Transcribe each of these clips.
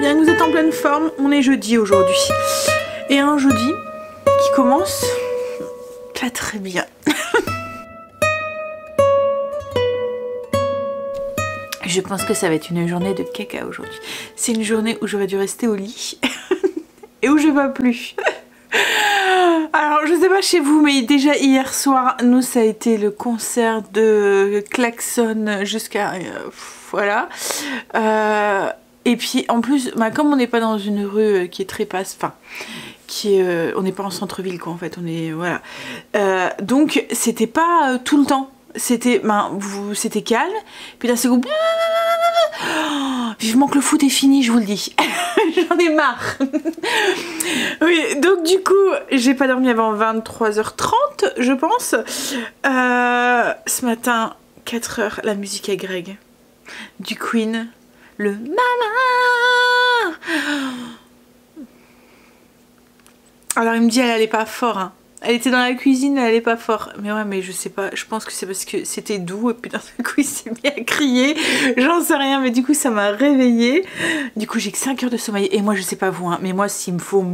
bien que vous êtes en pleine forme. On est jeudi aujourd'hui. Et un jeudi qui commence pas très bien. Je pense que ça va être une journée de caca aujourd'hui. C'est une journée où j'aurais dû rester au lit et où je vais plus. Alors je sais pas chez vous, mais déjà hier soir, nous ça a été le concert de Klaxon jusqu'à... voilà. Et puis en plus, bah, comme on n'est pas dans une rue qui est très passe, enfin... on n'est pas en centre-ville quoi en fait, on est... voilà. Donc c'était pas tout le temps. C'était c'était calme, puis là c'est comme... vivement que le foot est fini, je vous le dis. J'en ai marre. Oui, donc du coup, j'ai pas dormi avant 23h30, je pense. Ce matin, 4h, la musique à Greg. Du Queen, le Mama. Alors il me dit elle allait pas fort, hein. Elle était dans la cuisine, elle allait pas fort. Mais ouais, mais je sais pas, je pense que c'est parce que c'était doux et puis d'un coup il s'est mis à crier. J'en sais rien, mais du coup ça m'a réveillée. Du coup j'ai que 5 heures de sommeil. Et moi je sais pas vous, hein, mais moi s'il me faut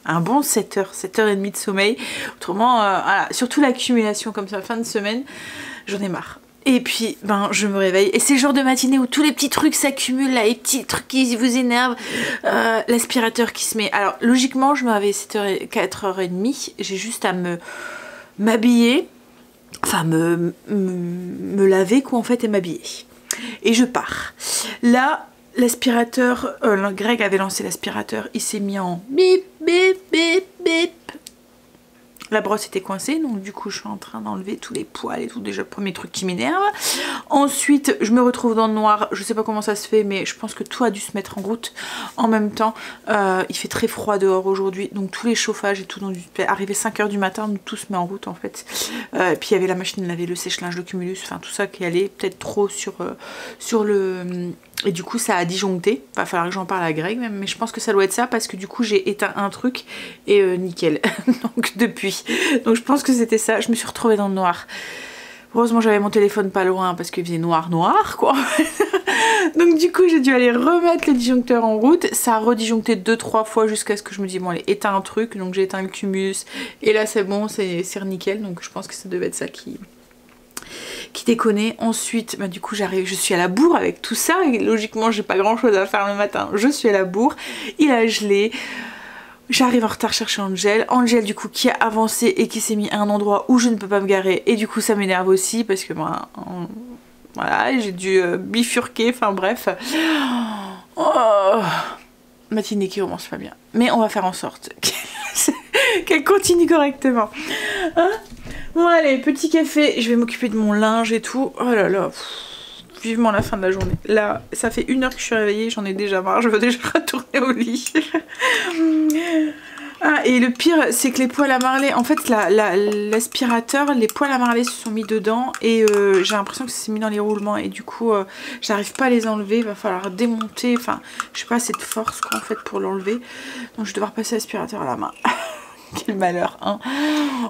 un bon 7 heures, 7h30 de sommeil. Autrement, voilà, surtout l'accumulation comme ça, fin de semaine, j'en ai marre. Et puis, ben, je me réveille. Et c'est le genre de matinée où tous les petits trucs s'accumulent, là, les petits trucs qui vous énervent. L'aspirateur qui se met... Alors, logiquement, je me réveille 4h30. J'ai juste à m'habiller. Enfin, me laver, quoi, en fait, et m'habiller. Et je pars. Là, l'aspirateur... Greg avait lancé l'aspirateur. Il s'est mis en bip, bip, bip, bip. La brosse était coincée, donc du coup je suis en train d'enlever tous les poils et tout, déjà premier truc qui m'énerve. Ensuite je me retrouve dans le noir, je sais pas comment ça se fait mais je pense que tout a dû se mettre en route en même temps. Il fait très froid dehors aujourd'hui, donc tous les chauffages et tout, donc arrivé 5h du matin, donc tout se met en route en fait. Puis il y avait la machine à laver, le sèche-linge, le cumulus, enfin tout ça qui allait peut-être trop sur le... Et du coup ça a disjoncté, va falloir que j'en parle à Greg même, mais je pense que ça doit être ça parce que du coup j'ai éteint un truc et nickel, donc depuis. Donc je pense que c'était ça, je me suis retrouvée dans le noir. Heureusement j'avais mon téléphone pas loin parce qu'il faisait noir quoi. Donc du coup j'ai dû aller remettre le disjoncteur en route, ça a redisjoncté 2-3 fois jusqu'à ce que je me dis bon allez éteins un truc, donc j'ai éteint le cumulus et là c'est bon, c'est nickel, donc je pense que ça devait être ça qui déconne. Ensuite bah, du coup j'arrive, je suis à la bourre avec tout ça et logiquement j'ai pas grand chose à faire le matin, je suis à la bourre, il a gelé, j'arrive en retard chercher Angel du coup qui a avancé et qui s'est mis à un endroit où je ne peux pas me garer et du coup ça m'énerve aussi parce que moi voilà j'ai dû bifurquer, enfin bref, matinée qui commence pas bien mais on va faire en sorte qu'elle continue correctement, hein. Bon allez, petit café, je vais m'occuper de mon linge et tout. Oh là là, vivement la fin de la journée. Là, ça fait 1 heure que je suis réveillée, j'en ai déjà marre, je veux déjà retourner au lit. Ah, et le pire, c'est que les poils à marler, en fait, l'aspirateur, les poils à marler se sont mis dedans et j'ai l'impression que ça s'est mis dans les roulements et du coup, j'arrive pas à les enlever, il va falloir démonter, enfin, je sais pas, cette force quoi, en fait, pour l'enlever. Donc je vais devoir passer l'aspirateur à la main. Quel malheur, hein.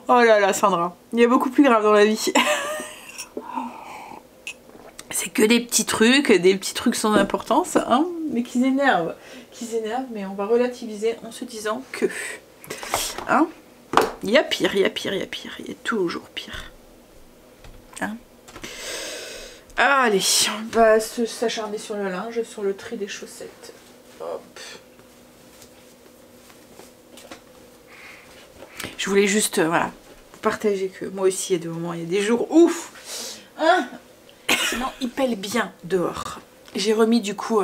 Oh là là, Sandra, il y a beaucoup plus grave dans la vie. C'est que des petits trucs sans importance, hein, mais qui s'énervent, mais on va relativiser en se disant que, hein, il y a pire, il y a toujours pire, hein. Allez, on va s'acharner sur le linge, sur le tri des chaussettes. Hop. Je voulais juste, voilà, partager que moi aussi il y a des moments, il y a des jours ouf, hein. Sinon il pèle bien dehors. J'ai remis du coup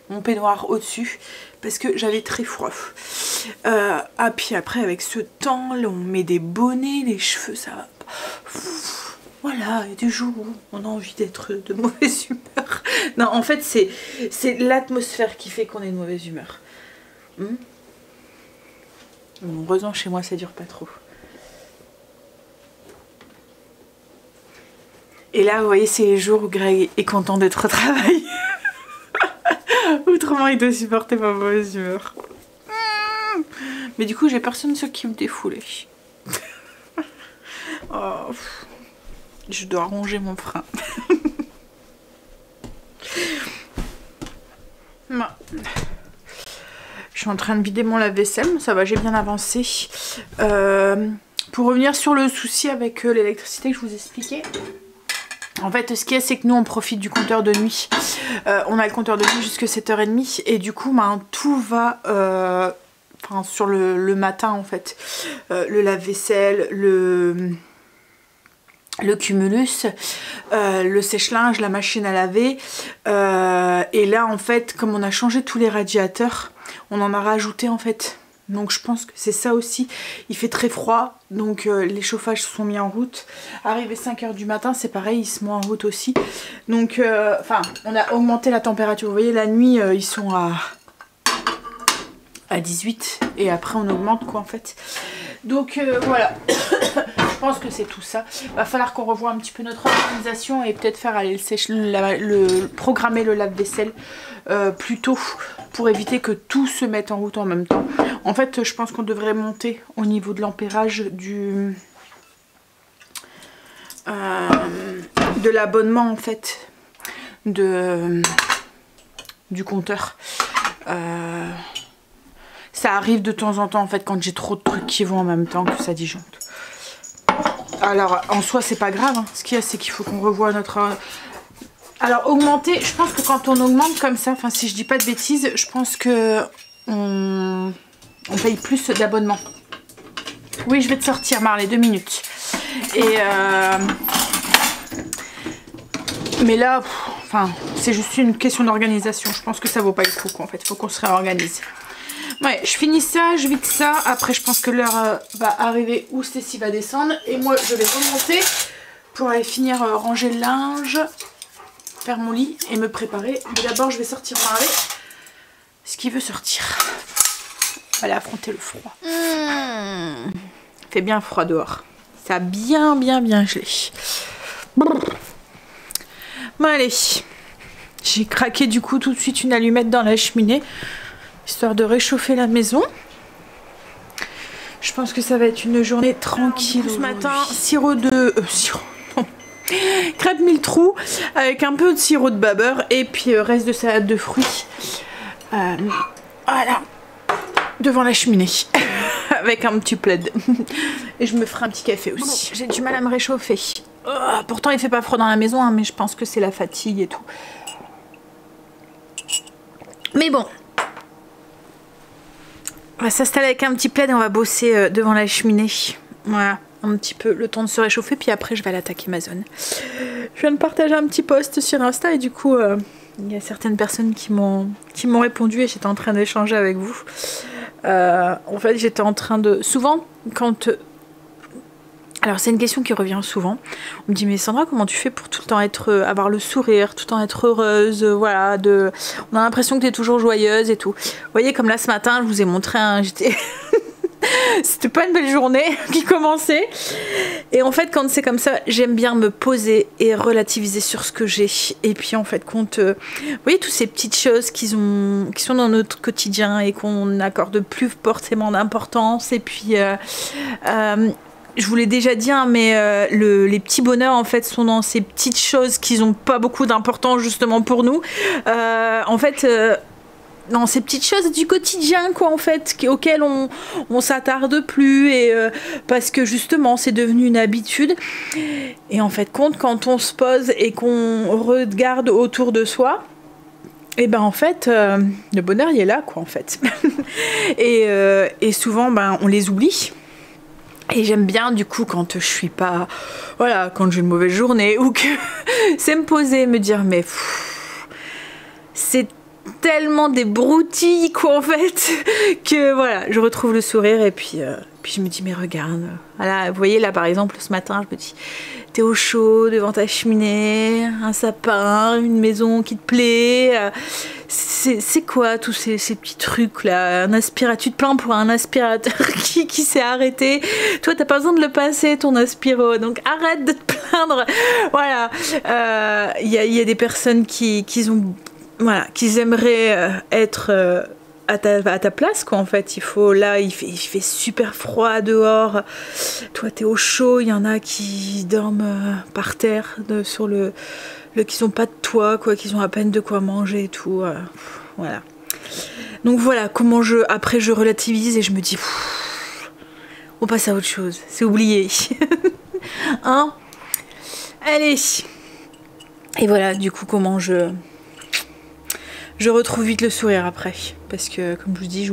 mon peignoir au-dessus parce que j'avais très froid. Ah puis après avec ce temps là on met des bonnets, les cheveux ça va. Voilà, il y a des jours où on a envie d'être de mauvaise humeur. Non en fait c'est l'atmosphère qui fait qu'on est de mauvaise humeur. Bon, heureusement chez moi ça dure pas trop. Et là vous voyez c'est les jours où Greg est content d'être au travail. Autrement il doit supporter ma mauvaise humeur. Mais du coup j'ai personne sur qui me défouler. Oh, je dois ronger mon frein. suis en train de vider mon lave-vaisselle, ça va, j'ai bien avancé. Pour revenir sur le souci avec l'électricité que je vous expliquais. En fait, ce qu'il y a, c'est que nous, on profite du compteur de nuit. On a le compteur de nuit jusqu'à 7h30. Et du coup, ben, tout va sur le matin, en fait. Le lave-vaisselle, le cumulus, le sèche-linge, la machine à laver. Et là, en fait, comme on a changé tous les radiateurs, on en a rajouté, en fait. Donc je pense que c'est ça aussi. Il fait très froid, donc les chauffages se sont mis en route. Arrivé 5h du matin, c'est pareil, ils se mettent en route aussi. Donc on a augmenté la température. Vous voyez, la nuit, ils sont à 18 et après on augmente quoi en fait. Donc voilà. Je pense que c'est tout ça. Va falloir qu'on revoie un petit peu notre organisation et peut-être faire aller programmer le lave-vaisselle plus tôt pour éviter que tout se mette en route en même temps. En fait, je pense qu'on devrait monter au niveau de l'ampérage de l'abonnement en fait du compteur. Ça arrive de temps en temps en fait quand j'ai trop de trucs qui vont en même temps que ça disjoncte. Alors en soi c'est pas grave, hein. Ce qu'il y a c'est qu'il faut qu'on revoie notre... Alors augmenter, je pense que quand on augmente comme ça, enfin si je dis pas de bêtises, je pense que on paye plus d'abonnement. Oui, je vais te sortir Marley, 2 minutes. Et mais là, enfin c'est juste une question d'organisation. Je pense que ça vaut pas le coup quoi, en fait, il faut qu'on se réorganise. Ouais, je finis ça, je vide ça. Après, je pense que l'heure va arriver où Stécie va descendre. Et moi, je vais remonter pour aller finir ranger le linge, faire mon lit et me préparer. Mais d'abord, je vais sortir Marley. Ce qui veut sortir. On va aller affronter le froid. Il fait bien froid dehors. Ça a bien gelé. Bon, allez. J'ai craqué du coup tout de suite une allumette dans la cheminée. Histoire de réchauffer la maison. Je pense que ça va être une journée tranquille. Ce matin, crêpe mille trous avec un peu de sirop de babeur et puis reste de salade de fruits. Voilà. Devant la cheminée. Avec un petit plaid. Et je me ferai un petit café aussi. J'ai du mal à me réchauffer. Pourtant il fait pas froid dans la maison, hein, mais je pense que c'est la fatigue et tout. Mais bon. On va s'installer avec un petit plaid et on va bosser devant la cheminée. Voilà, un petit peu le temps de se réchauffer. Puis après, je vais aller attaquer ma zone. Je viens de partager un petit post sur Insta et du coup, il y a certaines personnes qui m'ont répondu et j'étais en train d'échanger avec vous. En fait, j'étais en train de... Souvent, quand... Alors, c'est une question qui revient souvent. On me dit, mais Sandra, comment tu fais pour tout le temps avoir le sourire, tout le temps être heureuse, voilà, on a l'impression que tu es toujours joyeuse et tout. Vous voyez, comme là, ce matin, je vous ai montré, j'étais... C'était pas une belle journée qui commençait. Et en fait, quand c'est comme ça, j'aime bien me poser et relativiser sur ce que j'ai. Et puis, en fait, vous voyez, toutes ces petites choses qui sont dans notre quotidien et qu'on n'accorde plus forcément d'importance. Et puis... je vous l'ai déjà dit, hein, mais les petits bonheurs en fait sont dans ces petites choses qui n'ont pas beaucoup d'importance justement pour nous. En fait, dans ces petites choses du quotidien quoi en fait, auxquelles on s'attarde plus et parce que justement c'est devenu une habitude. Et en fait, quand on se pose et qu'on regarde autour de soi. Et ben en fait, le bonheur il est là quoi en fait. et souvent ben on les oublie. Et j'aime bien du coup quand je suis pas... Voilà, quand j'ai une mauvaise journée ou que c'est me poser, me dire mais... C'est tellement des broutilles quoi en fait que voilà, je retrouve le sourire et puis je me dis mais regarde. Voilà, vous voyez là par exemple ce matin je me dis t'es au chaud devant ta cheminée, un sapin, une maison qui te plaît. C'est quoi tous ces petits trucs là? Tu te plains pour un aspirateur qui s'est arrêté. Toi t'as pas besoin de le passer ton aspiro, donc arrête de te plaindre. Voilà, y a des personnes qui aimeraient être à ta place quoi en fait. Il fait super froid dehors, toi t'es au chaud, il y en a qui dorment par terre qui sont pas de toit quoi, qui ont à peine de quoi manger et tout, voilà. Donc voilà comment après je relativise et je me dis on passe à autre chose, c'est oublié. Hein? Allez. Et voilà du coup comment je retrouve vite le sourire après, parce que comme je vous dis,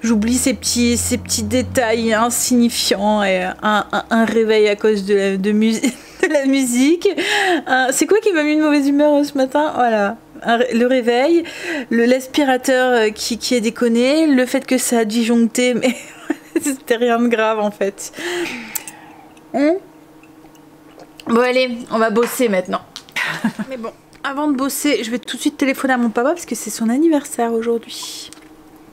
j'oublie ces petits détails insignifiants et un réveil à cause de la musique. C'est quoi qui m'a mis une mauvaise humeur ce matin? Voilà, le réveil, l'aspirateur qui est déconné, le fait que ça a disjoncté, mais c'était rien de grave en fait. Bon allez, on va bosser maintenant. Mais bon. Avant de bosser, je vais tout de suite téléphoner à mon papa parce que c'est son anniversaire aujourd'hui.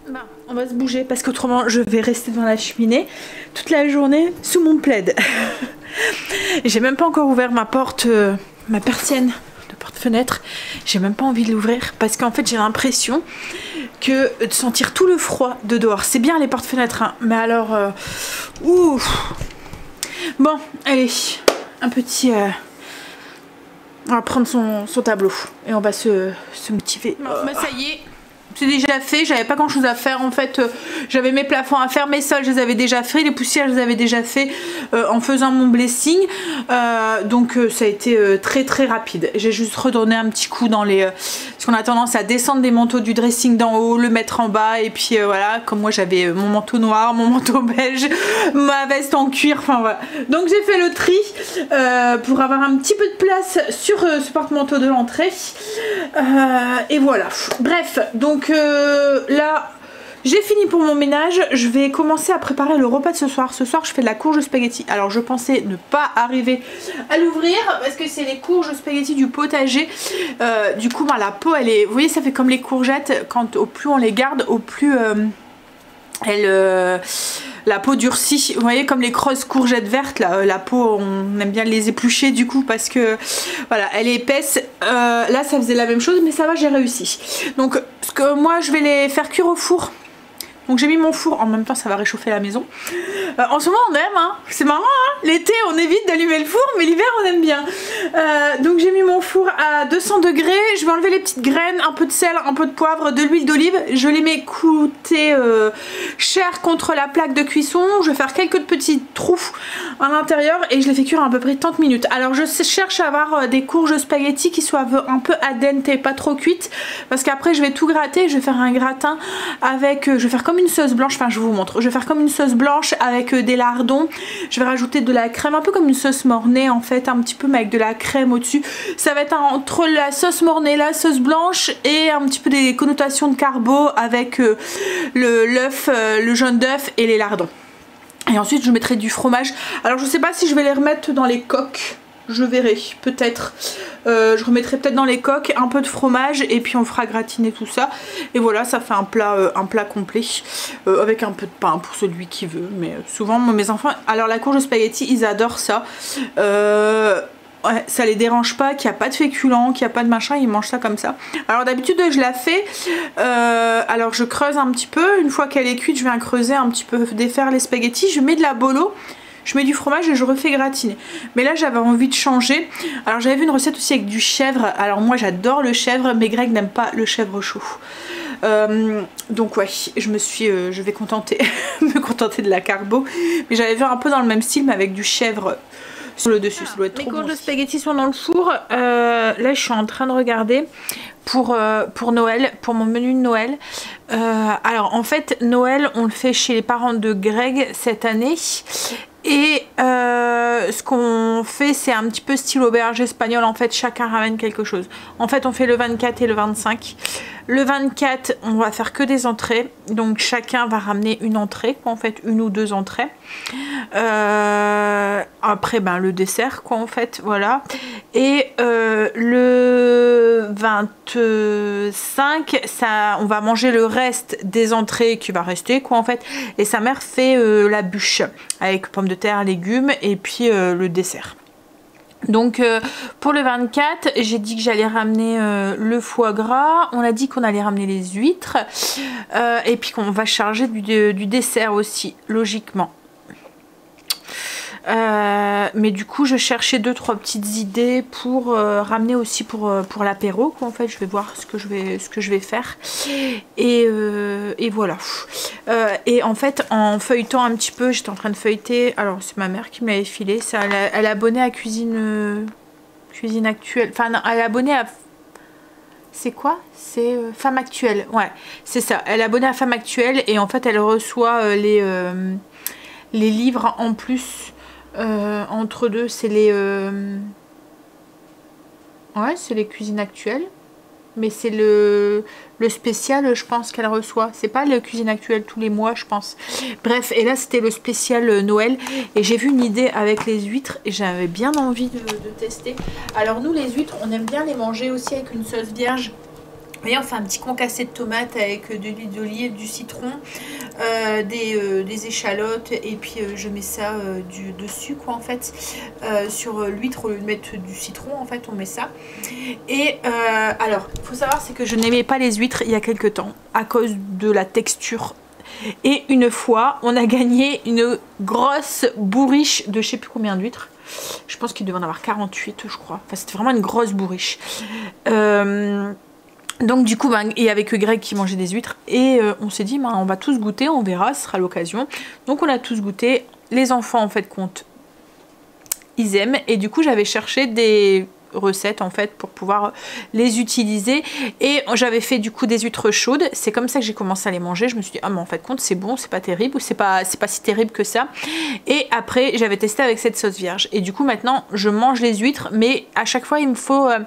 Bah, on va se bouger parce qu'autrement je vais rester dans la cheminée toute la journée sous mon plaid. J'ai même pas encore ouvert ma porte, ma persienne de porte-fenêtre. J'ai même pas envie de l'ouvrir parce qu'en fait j'ai l'impression que de sentir tout le froid de dehors. C'est bien les porte-fenêtres, hein, mais alors... ouf. Bon, allez, un petit... On va prendre son tableau et on va se motiver. Bah, ça y est, c'est déjà fait. J'avais pas grand chose à faire en fait. J'avais mes plafonds à faire, mes sols je les avais déjà fait, les poussières je les avais déjà fait en faisant mon blessing. Donc ça a été très rapide. J'ai juste redonné un petit coup dans les... parce qu'on a tendance à descendre des manteaux du dressing d'en haut, le mettre en bas et puis voilà, comme moi j'avais mon manteau noir, mon manteau beige, ma veste en cuir, enfin voilà. Donc j'ai fait le tri pour avoir un petit peu de place sur ce porte-manteau de l'entrée. Et voilà. Bref, donc là... J'ai fini pour mon ménage, je vais commencer à préparer le repas de ce soir. Ce soir je fais de la courge spaghetti. Alors je pensais ne pas arriver à l'ouvrir parce que c'est les courges spaghetti du potager. Du coup la peau elle est... Vous voyez ça fait comme les courgettes, quand au plus on les garde, au plus la peau durcit. Vous voyez comme les crosses courgettes vertes là, la peau on aime bien les éplucher du coup parce que voilà elle est épaisse. Là ça faisait la même chose mais ça va, j'ai réussi. Donc ce que moi je vais les faire cuire au four. Donc j'ai mis mon four, en même temps ça va réchauffer la maison. En ce moment on aime, hein, c'est marrant, hein, l'été on évite d'allumer le four, mais l'hiver on aime bien. Donc j'ai mis mon four à 200 degrés, je vais enlever les petites graines, un peu de sel, un peu de poivre, de l'huile d'olive. Je les mets couler chair contre la plaque de cuisson, je vais faire quelques petits trous à l'intérieur et je les fais cuire à peu près 30 minutes. Alors je cherche à avoir des courges spaghetti qui soient un peu al dente, pas trop cuites, parce qu'après je vais tout gratter, je vais faire un gratin avec, je vais faire comme une sauce blanche, enfin je vous montre, je vais faire comme une sauce blanche avec des lardons, je vais rajouter de la crème, un peu comme une sauce mornay en fait, un petit peu mais avec de la crème au dessus. Ça va être entre la sauce mornay, la sauce blanche et un petit peu des connotations de carbo avec l'œuf, le jaune d'œuf et les lardons. Et ensuite je mettrai du fromage. Alors je sais pas si je vais les remettre dans les coques, je verrai peut-être. Je remettrai peut-être dans les coques un peu de fromage et puis on fera gratiner tout ça. Et voilà, ça fait un plat complet avec un peu de pain pour celui qui veut. Mais souvent mes enfants, alors la courge spaghetti ils adorent ça. Ouais, ça les dérange pas, qu'il n'y a pas de féculents, qu'il n'y a pas de machin, ils mangent ça comme ça. Alors d'habitude je la fais, alors je creuse un petit peu, une fois qu'elle est cuite je viens creuser un petit peu, défaire les spaghettis, je mets de la bolo. Je mets du fromage et je refais gratiner. Mais là j'avais envie de changer. Alors j'avais vu une recette aussi avec du chèvre. Alors moi j'adore le chèvre, mais Greg n'aime pas le chèvre chaud. Donc ouais, je vais me contenter de la carbo. Mais j'avais vu un peu dans le même style mais avec du chèvre sur le dessus. Ça doit être trop bon. Mes courges de spaghetti sont dans le four. Là je suis en train de regarder pour Noël, pour mon menu de Noël. Alors en fait Noël on le fait chez les parents de Greg cette année. Et ce qu'on fait c'est un petit peu style auberge espagnole, en fait chacun ramène quelque chose. En fait on fait le 24 et le 25. Le 24 on va faire que des entrées, donc chacun va ramener une entrée, en fait une ou deux entrées. Après ben, le dessert quoi en fait, voilà. Et le 25 ça, on va manger le reste des entrées qui va rester quoi en fait. Et sa mère fait la bûche avec pommes de terre, légumes et puis le dessert. Donc pour le 24 j'ai dit que j'allais ramener le foie gras, on a dit qu'on allait ramener les huîtres et puis qu'on va charger du dessert aussi logiquement. Mais du coup je cherchais 2-3 petites idées pour ramener aussi pour l'apéro, quoi. En fait je vais voir ce que je vais faire et voilà. Et en fait en feuilletant un petit peu, j'étais en train de feuilleter, alors c'est ma mère qui me l'avait filé ça, elle est abonnée à Cuisine Actuelle, enfin non, elle est abonnée à, c'est quoi, c'est Femme Actuelle, ouais c'est ça, elle est abonnée à Femme Actuelle et en fait elle reçoit les livres en plus. Entre deux, c'est les ouais, c'est les Cuisines Actuelles, mais c'est le spécial, je pense qu'elle reçoit, c'est pas le Cuisine Actuelle tous les mois, je pense. Bref, et là c'était le spécial Noël et j'ai vu une idée avec les huîtres et j'avais bien envie de tester. Alors nous les huîtres on aime bien les manger aussi avec une sauce vierge. Vous voyez, on fait un petit concassé de tomates avec de l'huile d'olive, du citron, des échalotes et puis je mets ça dessus, quoi, en fait, sur l'huître. Au lieu de mettre du citron, en fait on met ça. Et alors il faut savoir, c'est que je n'aimais pas les huîtres il y a quelques temps à cause de la texture. Et une fois on a gagné une grosse bourriche de je sais plus combien d'huîtres. Je pense qu'il devait en avoir 48, je crois. Enfin c'était vraiment une grosse bourriche. Donc du coup, il y avait que Greg qui mangeait des huîtres et on s'est dit, on va tous goûter, on verra, ce sera l'occasion. Donc on a tous goûté, les enfants en fait comptent, ils aiment et du coup j'avais cherché des recettes en fait pour pouvoir les utiliser et j'avais fait du coup des huîtres chaudes. C'est comme ça que j'ai commencé à les manger. Je me suis dit, ah mais en fait compte c'est bon, c'est pas terrible ou c'est pas si terrible que ça. Et après j'avais testé avec cette sauce vierge et du coup maintenant je mange les huîtres, mais à chaque fois il me faut vous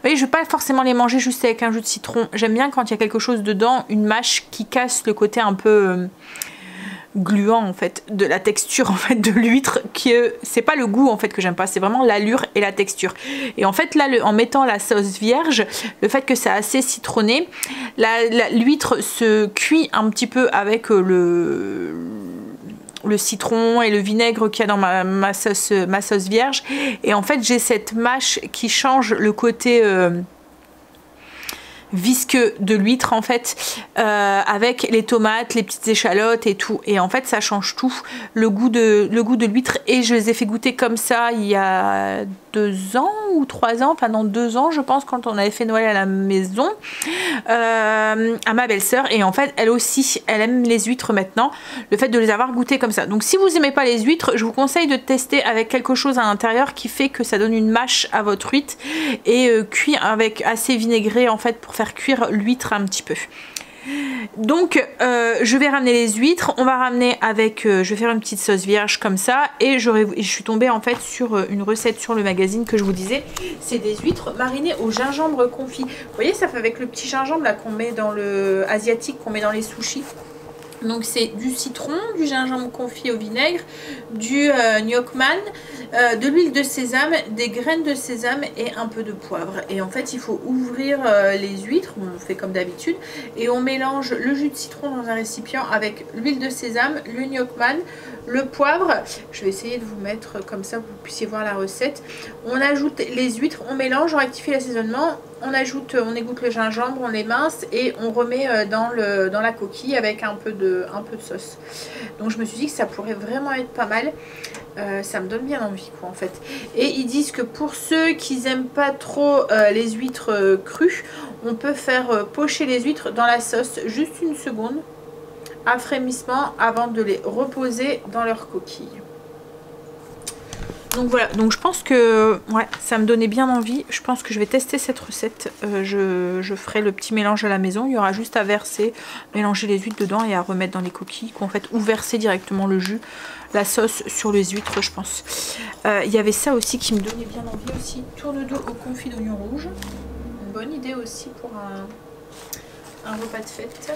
voyez, je vais pas forcément les manger juste avec un jus de citron. J'aime bien quand il y a quelque chose dedans, une mâche qui casse le côté un peu gluant en fait de la texture en fait de l'huître, qui c'est pas le goût en fait que j'aime pas, c'est vraiment l'allure et la texture. Et en fait là en mettant la sauce vierge, le fait que c'est assez citronné, l'huître se cuit un petit peu avec le citron et le vinaigre qu'il y a dans ma sauce vierge et en fait j'ai cette mâche qui change le côté visqueux de l'huître en fait, avec les tomates, les petites échalotes et tout, et en fait ça change tout, le goût de l'huître. Et je les ai fait goûter comme ça il y a 2 ans ou 3 ans, enfin dans 2 ans je pense, quand on avait fait Noël à la maison, à ma belle-sœur, et en fait elle aussi elle aime les huîtres maintenant, le fait de les avoir goûtées comme ça. Donc si vous aimez pas les huîtres, je vous conseille de tester avec quelque chose à l'intérieur qui fait que ça donne une mâche à votre huître et cuit avec assez vinaigré en fait pour faire cuire l'huître un petit peu. Donc je vais ramener les huîtres, on va ramener avec, je vais faire une petite sauce vierge comme ça, et je suis tombée en fait sur une recette sur le magazine que je vous disais, c'est des huîtres marinées au gingembre confit. Vous voyez, ça fait avec le petit gingembre là qu'on met dans le asiatique, qu'on met dans les sushis. Donc c'est du citron, du gingembre confit au vinaigre, du gnocchman, de l'huile de sésame, des graines de sésame et un peu de poivre. Et en fait il faut ouvrir les huîtres, on fait comme d'habitude, et on mélange le jus de citron dans un récipient avec l'huile de sésame, le gnocchman, le poivre. Je vais essayer de vous mettre comme ça, vous puissiez voir la recette. On ajoute les huîtres, on mélange, on rectifie l'assaisonnement, on égoutte le gingembre, on l'émince et on remet dans la coquille avec un peu de sauce. Donc je me suis dit que ça pourrait vraiment être pas mal. Ça me donne bien envie quoi en fait. Et ils disent que pour ceux qui n'aiment pas trop les huîtres crues, on peut faire pocher les huîtres dans la sauce juste une seconde à frémissement avant de les reposer dans leur coquille. Donc voilà, donc je pense que ouais, ça me donnait bien envie. Je pense que je vais tester cette recette. Je ferai le petit mélange à la maison. Il y aura juste à verser, mélanger les huîtres dedans et à remettre dans les coquilles, en fait, ou verser directement le jus, la sauce sur les huîtres, je pense. Il y avait ça aussi qui me donnait bien envie aussi. Tourne-dos au confit d'oignon rouge. Une bonne idée aussi pour un repas de fête.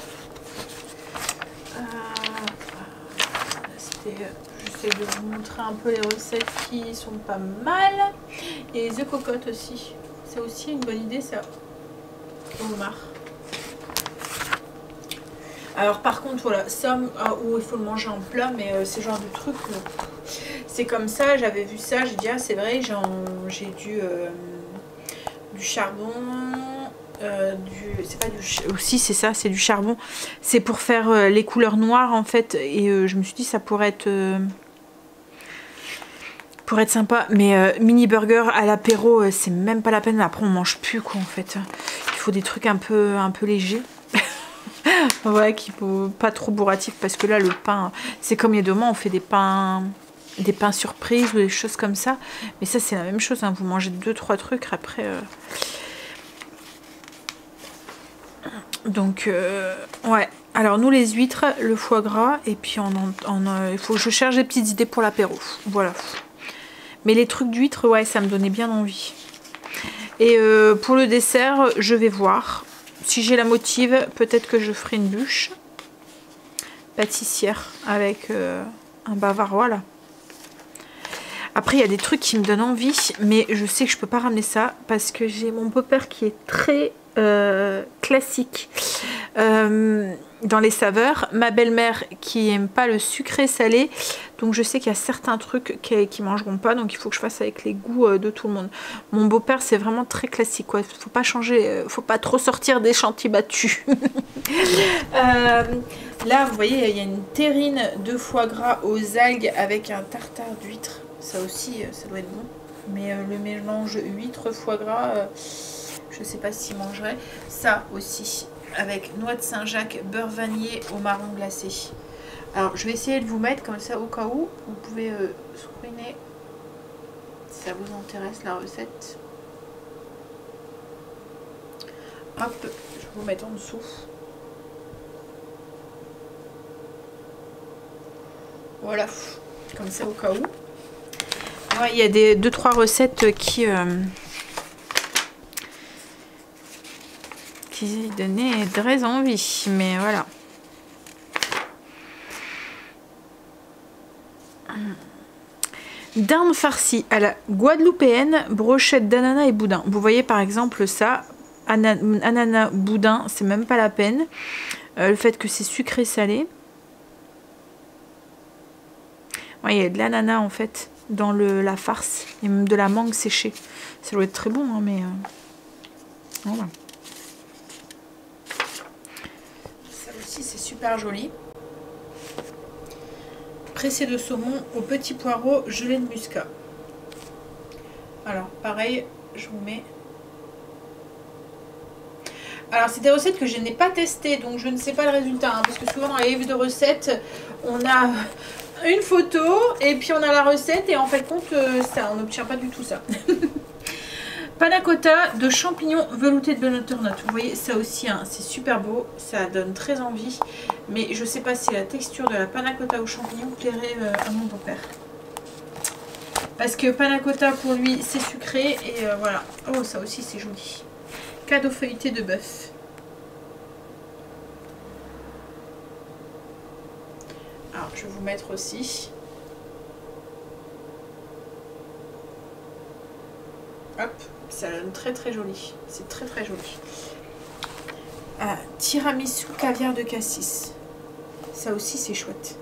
J'essaie de vous montrer un peu les recettes qui sont pas mal. Et les œufs cocottes aussi. C'est aussi une bonne idée ça. Au homard. Alors par contre voilà, ça où il faut le manger en plat, mais ce genre de truc, c'est comme ça, j'avais vu ça, j'ai dit ah c'est vrai, j'ai du charbon. C'est pas du aussi c'est ça, c'est du charbon, c'est pour faire les couleurs noires en fait, et je me suis dit ça pourrait être pour être sympa. Mais mini burger à l'apéro, c'est même pas la peine. Après, on mange plus quoi en fait. Il faut des trucs un peu légers. Ouais, qui faut pas trop bourratifs parce que là, le pain, c'est comme il y a 2 mois, on fait des pains surprises ou des choses comme ça. Mais ça, c'est la même chose. Hein. Vous mangez 2-3 trucs après. Donc, ouais. Alors, nous, les huîtres, le foie gras, et puis il faut que je cherche des petites idées pour l'apéro. Voilà. Mais les trucs d'huîtres, ouais, ça me donnait bien envie. Et pour le dessert, je vais voir. Si j'ai la motive, peut-être que je ferai une bûche pâtissière avec un bavarois, là. Après, il y a des trucs qui me donnent envie, mais je sais que je peux pas ramener ça parce que j'ai mon beau-père qui est très classique dans les saveurs. Ma belle-mère qui aime pas le sucré salé. Donc je sais qu'il y a certains trucs qui mangeront pas. Donc il faut que je fasse avec les goûts de tout le monde. Mon beau-père c'est vraiment très classique. Quoi. Faut pas changer, faut pas trop sortir des chantiers battus. Là vous voyez il y a une terrine de foie gras aux algues avec un tartare d'huîtres. Ça aussi ça doit être bon. Mais le mélange huître foie gras... je sais pas s'il mangerait. Ça aussi, avec noix de Saint-Jacques, beurre vanillé au marron glacé. Alors, je vais essayer de vous mettre comme ça au cas où. Vous pouvez screener si ça vous intéresse la recette. Hop, je vais vous mettre en dessous. Voilà, comme ça au cas où. Ouais, il y a 2-3 recettes qui donnaient très envie, mais voilà. Dinde farcie à la guadeloupéenne, brochette d'ananas et boudin. Vous voyez par exemple ça, ananas, boudin, c'est même pas la peine. Le fait que c'est sucré salé. Ouais, il y a de l'ananas en fait dans la farce et même de la mangue séchée. Ça doit être très bon, hein, mais voilà. Ça aussi c'est super joli. Pressé de saumon au petit poireau, gelée de muscat. Alors pareil, je vous mets. Alors c'est des recettes que je n'ai pas testées, donc je ne sais pas le résultat, hein, parce que souvent dans les livres de recettes, on a une photo et puis on a la recette et en fait compte ça, on n'obtient pas du tout ça. Panna cotta de champignons veloutés de butternut. Vous voyez ça aussi, hein, c'est super beau, ça donne très envie. Mais je sais pas si la texture de la panna cotta aux champignons plairait à mon beau-père. Parce que panna cotta pour lui c'est sucré et voilà. Oh ça aussi c'est joli. Cadeau feuilleté de bœuf. Alors je vais vous mettre aussi. Hop, ça donne très très joli. C'est très très joli. Tiramisu caviar de cassis. Ça aussi c'est chouette.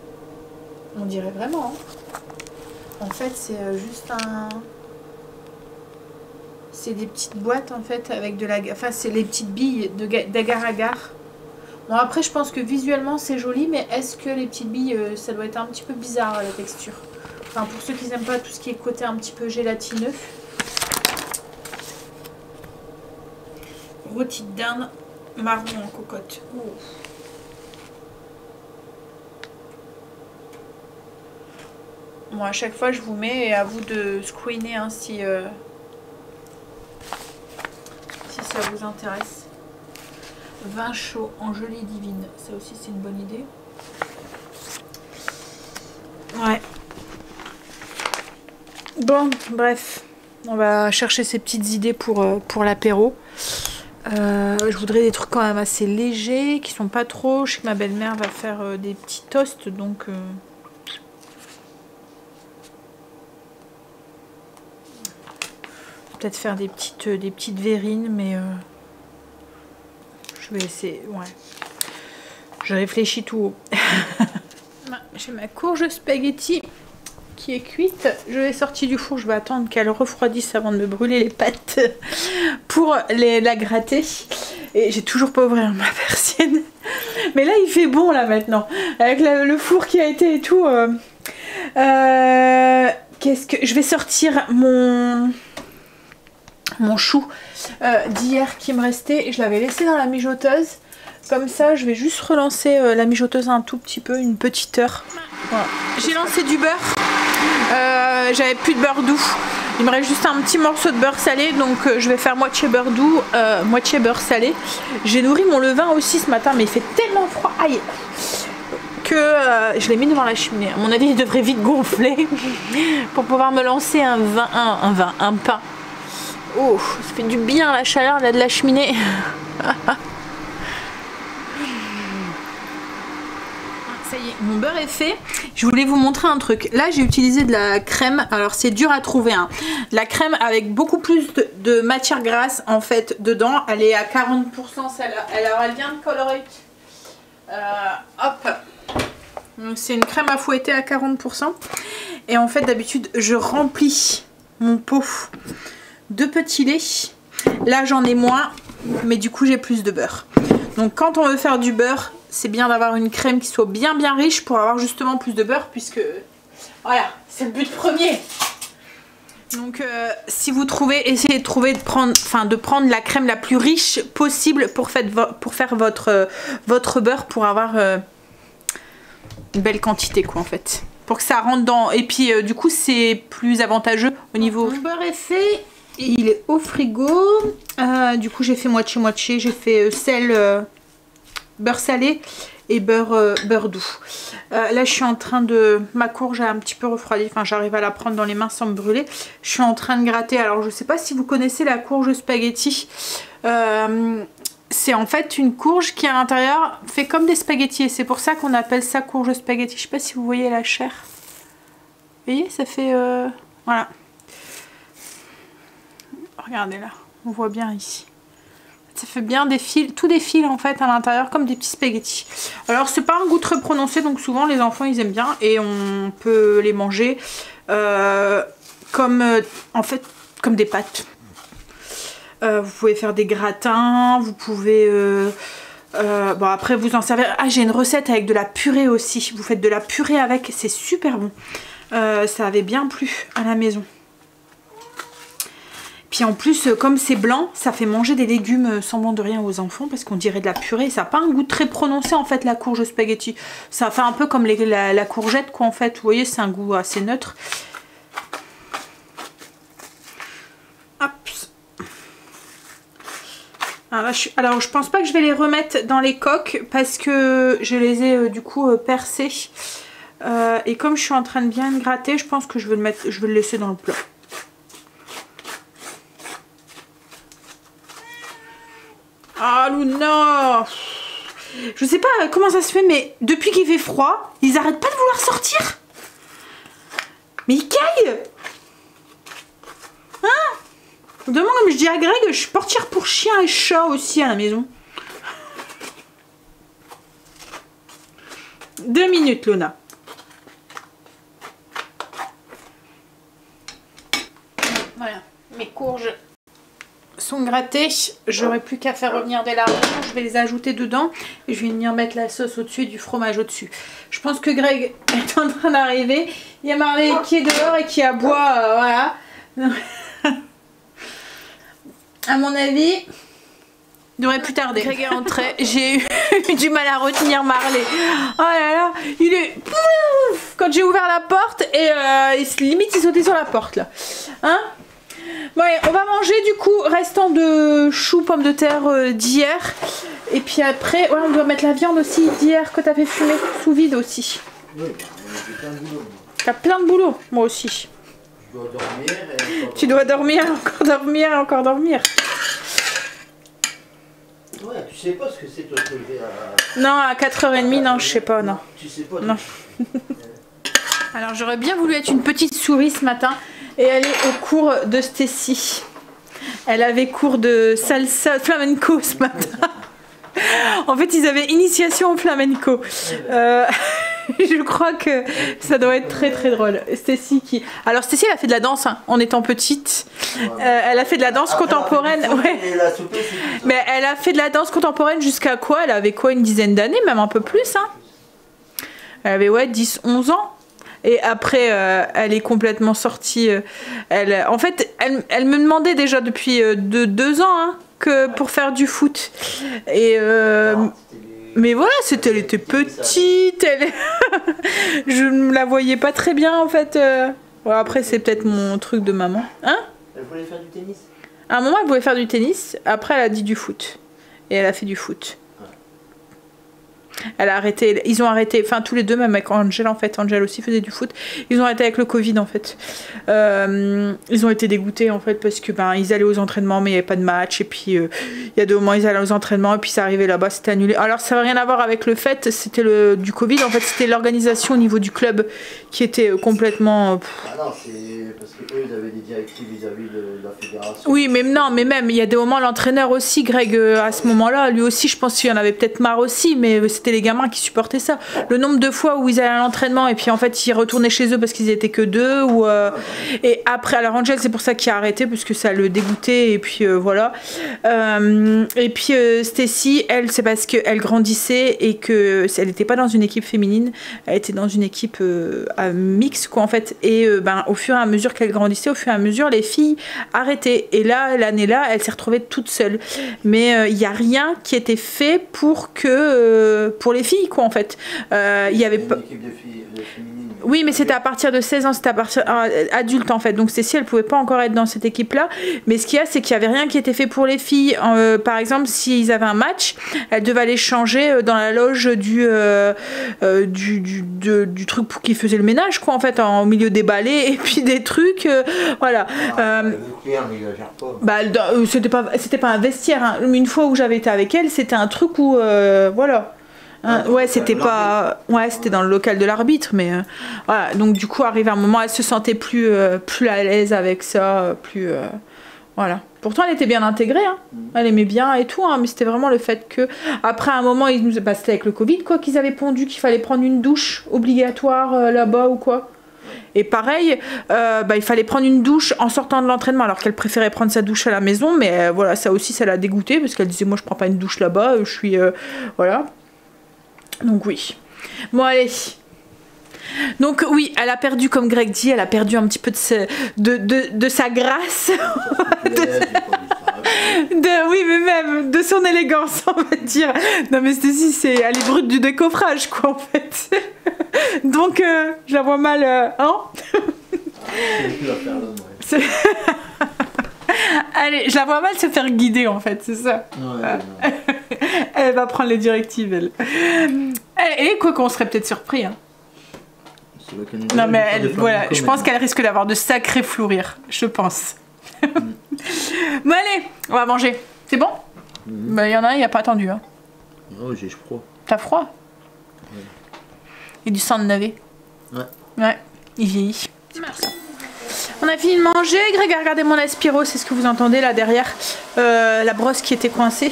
On dirait vraiment. Hein. En fait c'est juste un... C'est des petites boîtes en fait avec de la... Enfin c'est les petites billes d'agar-agar. Bon après je pense que visuellement c'est joli, mais est-ce que les petites billes ça doit être un petit peu bizarre la texture. Enfin pour ceux qui n'aiment pas tout ce qui est côté un petit peu gélatineux. Rôti de dinde marron en cocotte. Oh. Bon à chaque fois je vous mets et à vous de screener hein, si ça vous intéresse. Vin chaud en gelée divine, ça aussi c'est une bonne idée. Ouais. Bon, bref, on va chercher ces petites idées pour l'apéro. Je voudrais des trucs quand même assez légers, qui sont pas trop. Je sais que ma belle-mère va faire des petits toasts, donc... peut-être faire des petites verrines, mais... je vais essayer, ouais. Je réfléchis tout haut. J'ai ma courge spaghetti qui est cuite. Je l'ai sortie du four. Je vais attendre qu'elle refroidisse avant de me brûler les pattes pour la gratter. Et j'ai toujours pas ouvert ma persienne. Mais là, il fait bon, là, maintenant. Avec le four qui a été et tout. qu'est-ce que... Je vais sortir mon chou d'hier qui me restait. Je l'avais laissé dans la mijoteuse. Comme ça, je vais juste relancer la mijoteuse un tout petit peu, une petite heure. Voilà. J'ai lancé du beurre. J'avais plus de beurre doux. Il me reste juste un petit morceau de beurre salé. Donc je vais faire moitié beurre doux, moitié beurre salé. J'ai nourri mon levain aussi ce matin, mais il fait tellement froid. Aïe, que je l'ai mis devant la cheminée. À mon avis, il devrait vite gonfler pour pouvoir me lancer un pain. Oh, ça fait du bien la chaleur là de la cheminée. Ça y est, mon beurre est fait. Je voulais vous montrer un truc. Là, j'ai utilisé de la crème. Alors, c'est dur à trouver. Hein. De la crème avec beaucoup plus de matière grasse, en fait, dedans. Elle est à 40%. Elle vient de Colorate. Hop. C'est une crème à fouetter à 40%. Et en fait, d'habitude, je remplis mon pot de petits laits. Là, j'en ai moins. Mais du coup, j'ai plus de beurre. Donc, quand on veut faire du beurre, c'est bien d'avoir une crème qui soit bien riche pour avoir justement plus de beurre, puisque voilà, c'est le but premier. Donc si vous trouvez, essayez de trouver, de prendre la crème la plus riche possible pour faire votre beurre, pour avoir une belle quantité quoi en fait. Pour que ça rentre dans... Et puis du coup c'est plus avantageux au niveau... Mon beurre est fait, il est au frigo. Du coup j'ai fait moitié-moitié, j'ai fait sel... beurre salé et beurre doux. Là je suis en train de... Ma courge a un petit peu refroidi, enfin j'arrive à la prendre dans les mains sans me brûler. Je suis en train de gratter. Alors je sais pas si vous connaissez la courge spaghetti. C'est en fait une courge qui à l'intérieur fait comme des spaghettis. Et c'est pour ça qu'on appelle ça courge spaghetti. Je sais pas si vous voyez la chair. Vous voyez, ça fait... Voilà. Regardez là, on voit bien ici. Ça fait bien des fils, tout des fils en fait à l'intérieur comme des petits spaghettis. Alors c'est pas un goût très prononcé, donc souvent les enfants ils aiment bien et on peut les manger comme en fait comme des pâtes. Vous pouvez faire des gratins, vous pouvez bon après vous en servez. Ah, j'ai une recette avec de la purée aussi. Vous faites de la purée avec, c'est super bon. Ça avait bien plu à la maison. Puis en plus, comme c'est blanc, ça fait manger des légumes semblant de rien aux enfants parce qu'on dirait de la purée. Ça n'a pas un goût très prononcé en fait la courge spaghetti. Ça fait un peu comme la courgette quoi en fait. Vous voyez, c'est un goût assez neutre. Hop. Alors je pense pas que je vais les remettre dans les coques parce que je les ai du coup percées. Et comme je suis en train de bien gratter, je pense que je vais le laisser dans le plat. Ah Luna, je sais pas comment ça se fait, mais depuis qu'il fait froid, ils arrêtent pas de vouloir sortir. Mais ils caillent. Hein? Demain, comme je dis à Greg, je peux partir pour chien et chat aussi à la maison. 2 minutes, Luna. Voilà, mes courges sont grattées, j'aurai plus qu'à faire revenir des lardons, je vais les ajouter dedans et je vais venir mettre la sauce au-dessus et du fromage au-dessus. Je pense que Greg est en train d'arriver, il y a Marley qui est dehors et qui aboie, voilà. À mon avis, il devrait plus tarder. Greg est rentré, j'ai eu du mal à retenir Marley. Oh là là, il est... Quand j'ai ouvert la porte et limite il sautait sur la porte là. Hein? Bon, allez, on va manger du coup restant de choux pommes de terre d'hier. Et puis après, ouais, on doit mettre la viande aussi d'hier que t'as fait fumer sous vide aussi. Oui, j'ai plein de boulot. T'as plein de boulot, moi aussi. Je dois dormir et encore... Tu dois dormir, encore dormir et encore dormir. Ouais, tu sais pas ce que c'est toi te lever à... Non, à 4h30, non, je sais pas, non. Tu sais pas. Non. Alors j'aurais bien voulu être une petite souris ce matin et aller au cours de Stacy. Elle avait cours de salsa flamenco ce matin. En fait ils avaient initiation au flamenco. Je crois que ça doit être très très drôle. Stacy qui... Alors Stacy elle a fait de la danse hein, en étant petite. Elle a fait de la danse contemporaine. Ouais. Mais elle a fait de la danse contemporaine jusqu'à quoi? Elle avait quoi, une dizaine d'années, même un peu plus hein. Elle avait ouais 10-11 ans. Et après, elle est complètement sortie. En fait, elle me demandait déjà depuis 2 ans hein, pour faire du foot. Et mais voilà, elle était petite. Je ne la voyais pas très bien en fait. Bon, après, c'est peut-être mon truc de maman. Hein? Elle voulait faire du tennis? À un moment, elle voulait faire du tennis. Après, elle a dit du foot. Et elle a fait du foot. Elle a arrêté, ils ont arrêté, enfin tous les deux, même avec Angel en fait, Angel aussi faisait du foot, ils ont arrêté avec le Covid en fait. Ils ont été dégoûtés en fait parce que ils allaient aux entraînements mais il n'y avait pas de match et puis il y a 2 mois ils allaient aux entraînements et puis ça arrivait là-bas, c'était annulé. Alors ça n'a rien à voir avec le fait, c'était du Covid en fait, c'était l'organisation au niveau du club qui était complètement... Ah non, c'est parce que eux ils avaient des directives vis-à-vis de la fédération. Oui mais non, mais même il y a des moments l'entraîneur aussi, Greg à ce moment-là, lui aussi je pense qu'il y en avait peut-être marre aussi, mais c'était les gamins qui supportaient ça. Le nombre de fois où ils allaient à l'entraînement et puis en fait ils retournaient chez eux parce qu'ils étaient que 2 ou et après alors Angel c'est pour ça qu'il a arrêté parce que ça le dégoûtait et puis voilà et puis Stacy elle c'est parce qu'elle grandissait et que elle n'était pas dans une équipe féminine, elle était dans une équipe mixte quoi en fait et au fur et à mesure qu'elle grandissait, au fur et à mesure les filles arrêtaient et là l'année là elle s'est retrouvée toute seule mais il n'y a rien qui était fait pour les filles quoi en fait. Il y avait pas une équipe de filles, de féminines. Oui mais c'était à partir de 16 ans, c'était à partir adulte en fait. Donc Cécile elle pouvait pas encore être dans cette équipe là. Mais ce qu'il y a c'est qu'il y avait rien qui était fait pour les filles. Par exemple s'ils avaient un match, elles devaient aller changer dans la loge du truc pour qui faisait le ménage quoi en fait, au milieu des balais et puis des trucs voilà. C'était pas un vestiaire hein. Une fois où j'avais été avec elle c'était un truc où voilà. Ouais, c'était pas. Ouais, c'était dans le local de l'arbitre, mais voilà. Donc du coup, arrivé à un moment, elle se sentait plus à l'aise avec ça, voilà. Pourtant, elle était bien intégrée, hein. Elle aimait bien et tout, hein, mais c'était vraiment le fait que après un moment, c'était avec le Covid quoi, qu'ils avaient pondu qu'il fallait prendre une douche obligatoire là-bas ou quoi. Et pareil, il fallait prendre une douche en sortant de l'entraînement alors qu'elle préférait prendre sa douche à la maison, mais voilà, ça aussi, ça l'a dégoûtée parce qu'elle disait moi je prends pas une douche là-bas, je suis voilà. Donc oui. Bon allez. Donc oui, elle a perdu, comme Greg dit, elle a perdu un petit peu de sa grâce. Oui, mais même de son élégance, on va dire. Non mais Stacy, elle est brute du décoffrage, quoi, en fait. Donc, je la vois mal, hein. Allez, je la vois mal se faire guider, en fait, c'est ça. Ouais, elle va prendre les directives, elle. Et quoi qu'on serait peut-être surpris, hein. Non mais voilà, je pense qu'elle risque d'avoir de sacrés fous rires, je pense. Bon allez, on va manger. C'est bon? Bah il y en a un, il n'y a pas attendu. Hein. Oh j'ai froid. T'as froid? Ouais. Et du sang de navet. Ouais. Ouais, il vieillit. C'est pour ça. On a fini de manger, Greg a regardé mon aspiro, c'est ce que vous entendez là derrière, la brosse qui était coincée.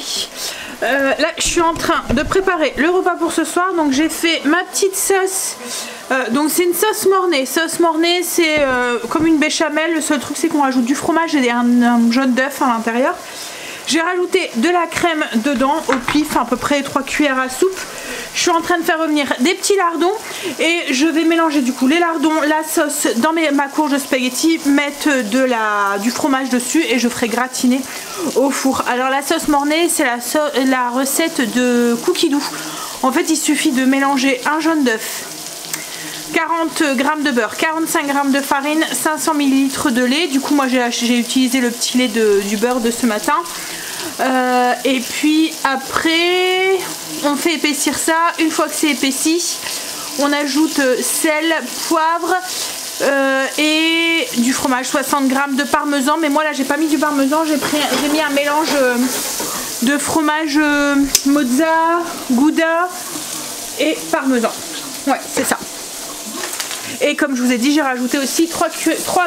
Là je suis en train de préparer le repas pour ce soir, donc j'ai fait ma petite sauce, donc c'est une sauce mornay. Sauce mornay c'est comme une béchamel, le seul truc c'est qu'on rajoute du fromage et un jaune d'œuf à l'intérieur. J'ai rajouté de la crème dedans au pif, à peu près 3 cuillères à soupe. Je suis en train de faire revenir des petits lardons et je vais mélanger du coup les lardons, la sauce dans ma courge de spaghetti, mettre du fromage dessus et je ferai gratiner au four. Alors la sauce mornay c'est la recette de Cookie Doux. En fait il suffit de mélanger un jaune d'œuf, 40 g de beurre, 45 g de farine, 500 ml de lait. Du coup moi j'ai utilisé le petit lait du beurre de ce matin. Et puis après on fait épaissir ça. Une fois que c'est épaissi, on ajoute sel, poivre et du fromage, 60 g de parmesan. Mais moi là j'ai pas mis du parmesan, j'ai mis un mélange de fromage mozza, gouda et parmesan. Ouais c'est ça. Et comme je vous ai dit, j'ai rajouté aussi 3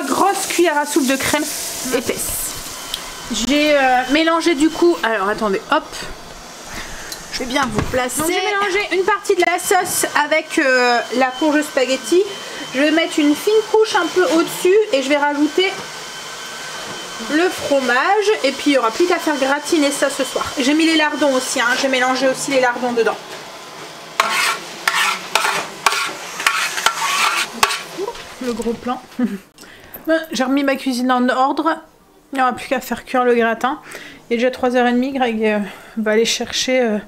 grosses cuillères à soupe de crème épaisse. J'ai mélangé du coup, alors attendez, hop, je vais bien vous placer. Donc j'ai mélangé une partie de la sauce avec la courge spaghetti. Je vais mettre une fine couche un peu au-dessus et je vais rajouter le fromage. Et puis il n'y aura plus qu'à faire gratiner ça ce soir. J'ai mis les lardons aussi, hein. J'ai mélangé aussi les lardons dedans. le gros plan. J'ai remis ma cuisine en ordre. Il n'y aura plus qu'à faire cuire le gratin. Il est déjà 3h30. Greg va aller chercher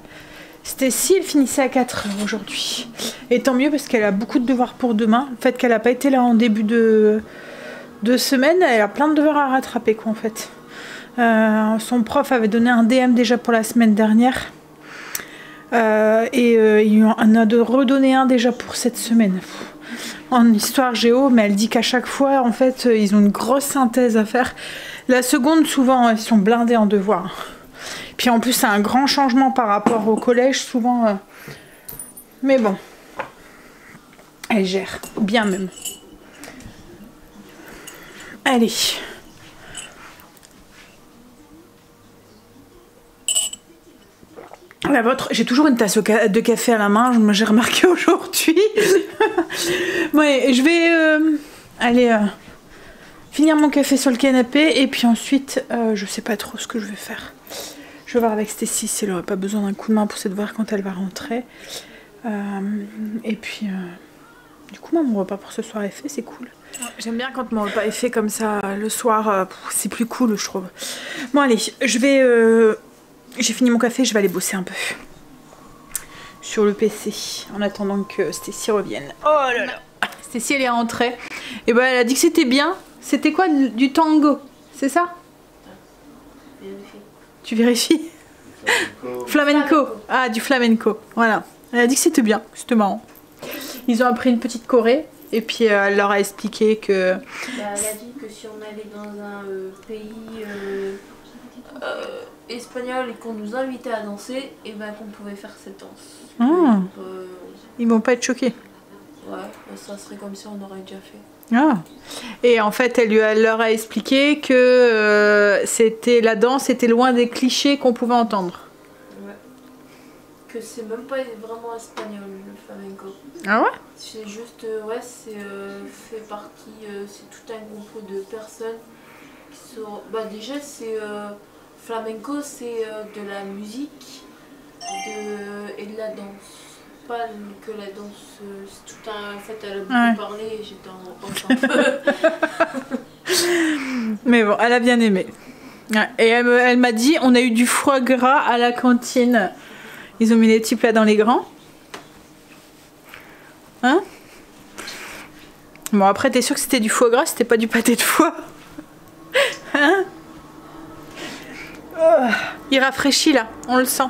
Stacy. Elle finissait à 4h aujourd'hui. Et tant mieux parce qu'elle a beaucoup de devoirs pour demain. Le fait qu'elle n'a pas été là en début de semaine, elle a plein de devoirs à rattraper quoi en fait. Son prof avait donné un DM déjà pour la semaine dernière. Il en a redonné un déjà pour cette semaine. En histoire géo, mais elle dit qu'à chaque fois, en fait, ils ont une grosse synthèse à faire. La seconde, souvent, ils sont blindés en devoirs. Puis en plus, c'est un grand changement par rapport au collège, souvent. Mais bon, elle gère, bien même. Allez. La vôtre, j'ai toujours une tasse de café à la main, j'ai remarqué aujourd'hui. Ouais, je vais aller finir mon café sur le canapé et puis ensuite, je sais pas trop ce que je vais faire. Je vais voir avec Stacy si elle aurait pas besoin d'un coup de main pour cette voir quand elle va rentrer. Et puis, du coup, mon repas pour ce soir est fait, c'est cool. J'aime bien quand mon repas est fait comme ça le soir, c'est plus cool, je trouve. Bon, allez, je vais. J'ai fini mon café, je vais aller bosser un peu sur le PC en attendant que Stacy revienne. Oh là là, Stacy elle est rentrée. Et ben elle a dit que c'était bien. C'était quoi du tango? C'est ça? Tu vérifies? Flamenco. Ah, du flamenco. Voilà. Elle a dit que c'était bien, c'était marrant. Ils ont appris une petite choré et puis elle leur a expliqué que... elle a dit que si on allait dans un pays espagnol et qu'on nous invitait à danser, et ben qu'on pouvait faire cette danse. Ah. Ils vont pas être choqués. Ouais, ça serait comme si on aurait déjà fait. Ah. Et en fait, elle leur a expliqué que la danse était loin des clichés qu'on pouvait entendre. Ouais. Que c'est même pas vraiment espagnol le flamenco. Ah ouais? C'est juste, ouais, c'est fait partie, c'est tout un groupe de personnes qui sont... Bah déjà, c'est... flamenco, c'est de la musique et de la danse. Pas que la danse, c'est tout un... En fait, elle a beaucoup parlé et j'étais en vacances un peu. Mais bon, elle a bien aimé. Et elle m'a dit, on a eu du foie gras à la cantine. Ils ont mis les petits plats dans les grands. Hein? Bon, après, t'es sûr que c'était du foie gras, c'était pas du pâté de foie? Hein? Oh, il rafraîchit là, on le sent.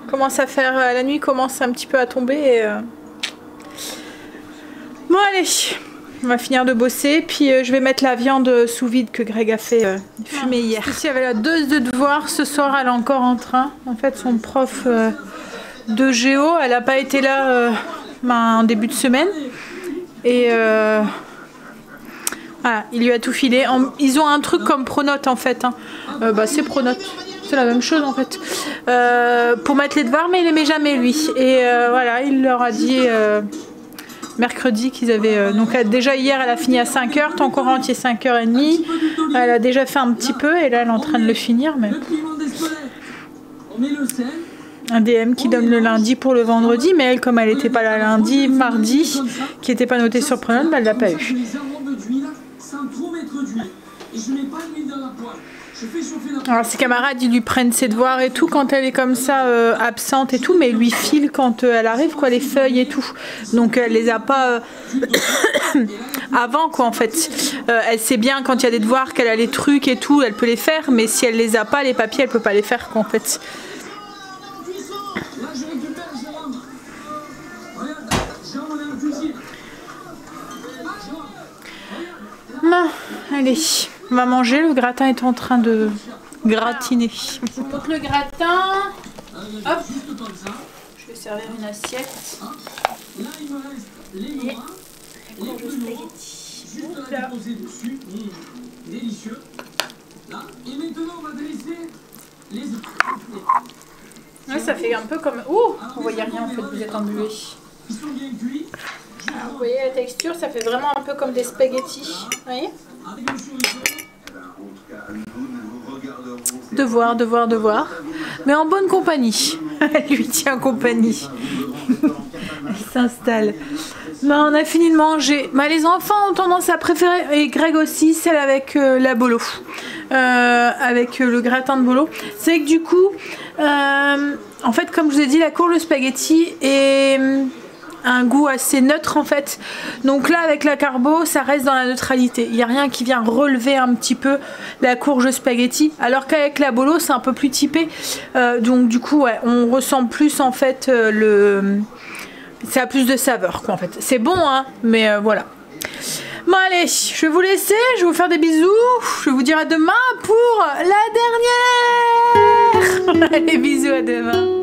Commence à faire, la nuit commence un petit peu à tomber. Et, Bon allez, on va finir de bosser, puis je vais mettre la viande sous vide que Greg a fait fumer hier. Ici, il y avait la dose de devoirs, ce soir elle est encore en train. En fait, son prof de géo, elle n'a pas été là en début de semaine. Et voilà, il lui a tout filé. Ils ont un truc comme Pronote en fait. Hein. Bah, c'est Pronote. C'est la même chose en fait. Pour mettre les devoirs, mais il les met jamais lui. Et voilà, il leur a dit mercredi qu'ils avaient... donc déjà hier, elle a fini à 5h, temps courant entier 5h30. Elle a déjà fait un petit peu et là, elle est en train de le finir. Mais... Un DM qui donne le lundi pour le vendredi, mais elle, comme elle n'était pas là lundi, mardi, qui n'était pas notée sur Pronote, bah, elle l'a pas eu. Alors ses camarades ils lui prennent ses devoirs et tout quand elle est comme ça absente et tout, mais ils lui filent quand elle arrive quoi, les feuilles et tout, donc elle les a pas avant quoi en fait. Elle sait bien quand il y a des devoirs qu'elle a les trucs et tout, elle peut les faire, mais si elle les a pas les papiers elle peut pas les faire quoi en fait. Bon, allez, on va manger, le gratin est en train de gratiner. Je vous montre le gratin. Hop. Je vais servir une assiette. Et le spaghetti. Là. Ouais, ça fait un peu comme... Ouh, vous voyez rien en fait, vous êtes embué. Alors, vous voyez la texture, ça fait vraiment un peu comme des spaghettis. Vous voyez? Devoir, devoir, devoir. Mais en bonne compagnie. Elle lui tient compagnie. Elle s'installe. Ben, on a fini de manger. Ben, les enfants ont tendance à préférer, et Greg aussi, celle avec la bolo. Avec le gratin de bolo. C'est que du coup, en fait, comme je vous ai dit, la courge de spaghetti est un goût assez neutre en fait. Donc là, avec la carbo, ça reste dans la neutralité. Il n'y a rien qui vient relever un petit peu la courge de spaghetti. Alors qu'avec la bolo, c'est un peu plus typé. Donc du coup, ouais, on ressent plus en fait ça a plus de saveur quoi en fait. C'est bon hein, mais voilà. Bon allez, je vais vous laisser, je vais vous faire des bisous, je vais vous dire à demain pour la dernière. Allez, bisous, à demain.